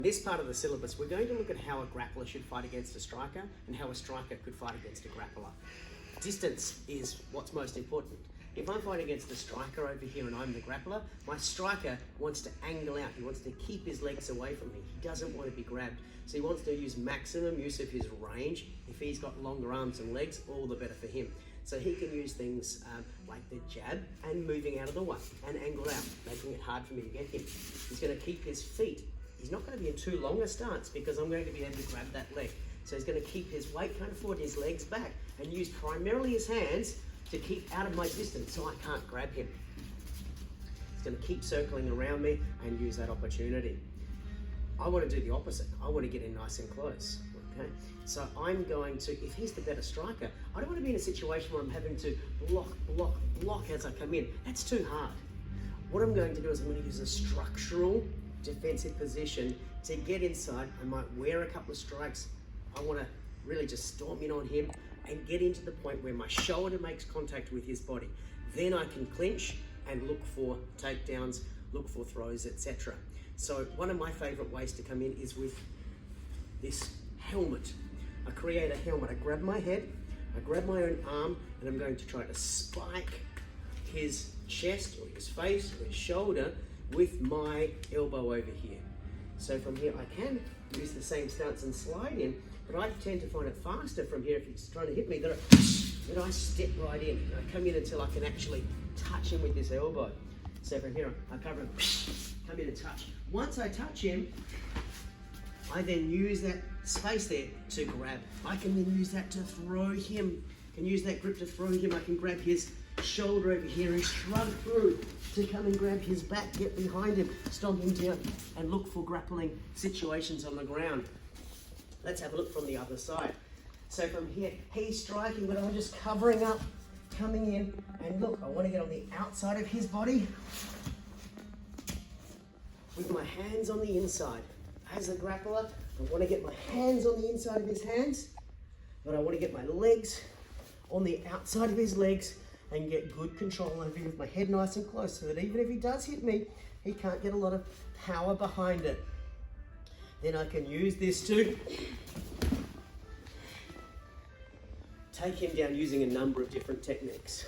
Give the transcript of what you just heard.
In this part of the syllabus, we're going to look at how a grappler should fight against a striker and how a striker could fight against a grappler. Distance is what's most important. If I'm fighting against the striker over here and I'm the grappler, my striker wants to angle out. He wants to keep his legs away from me. He doesn't want to be grabbed. So he wants to use maximum use of his range. If he's got longer arms and legs, all the better for him. So he can use things like the jab and moving out of the way and angle out, making it hard for me to get him. He's going to keep his feet. He's not going to be in too long a stance because I'm going to be able to grab that leg. So he's going to keep his weight kind of forward, his legs back, and use primarily his hands to keep out of my distance so I can't grab him. He's going to keep circling around me and use that opportunity. I want to do the opposite. I want to get in nice and close. Okay? So I'm going to, if he's the better striker, I don't want to be in a situation where I'm having to block as I come in. That's too hard. What I'm going to do is I'm going to use a structural defensive position to get inside. I might wear a couple of strikes. I want to really just storm in on him and get into the point where my shoulder makes contact with his body. Then I can clinch and look for takedowns, look for throws, etc. So one of my favorite ways to come in is with this helmet. I create a helmet. I grab my head, I grab my own arm, and I'm going to try to spike his chest or his face or his shoulder with my elbow over here. So from here I can use the same stance and slide in, but I tend to find it faster from here if he's trying to hit me that I step right in. I come in until I can actually touch him with this elbow. So from here I cover him, come in and touch. Once I touch him, I then use that space there to grab. I can then use that to throw him. I can use that grip to throw him. I can grab his shoulder over here and shrug through to come and grab his back, get behind him, stomp him down, and look for grappling situations on the ground. Let's have a look from the other side. So from here, he's striking, but I'm just covering up, coming in, and look, I want to get on the outside of his body with my hands on the inside. As a grappler, I want to get my hands on the inside of his hands, but I want to get my legs on the outside of his legs and get good control over him with my head nice and close so that even if he does hit me, he can't get a lot of power behind it. Then I can use this to take him down using a number of different techniques.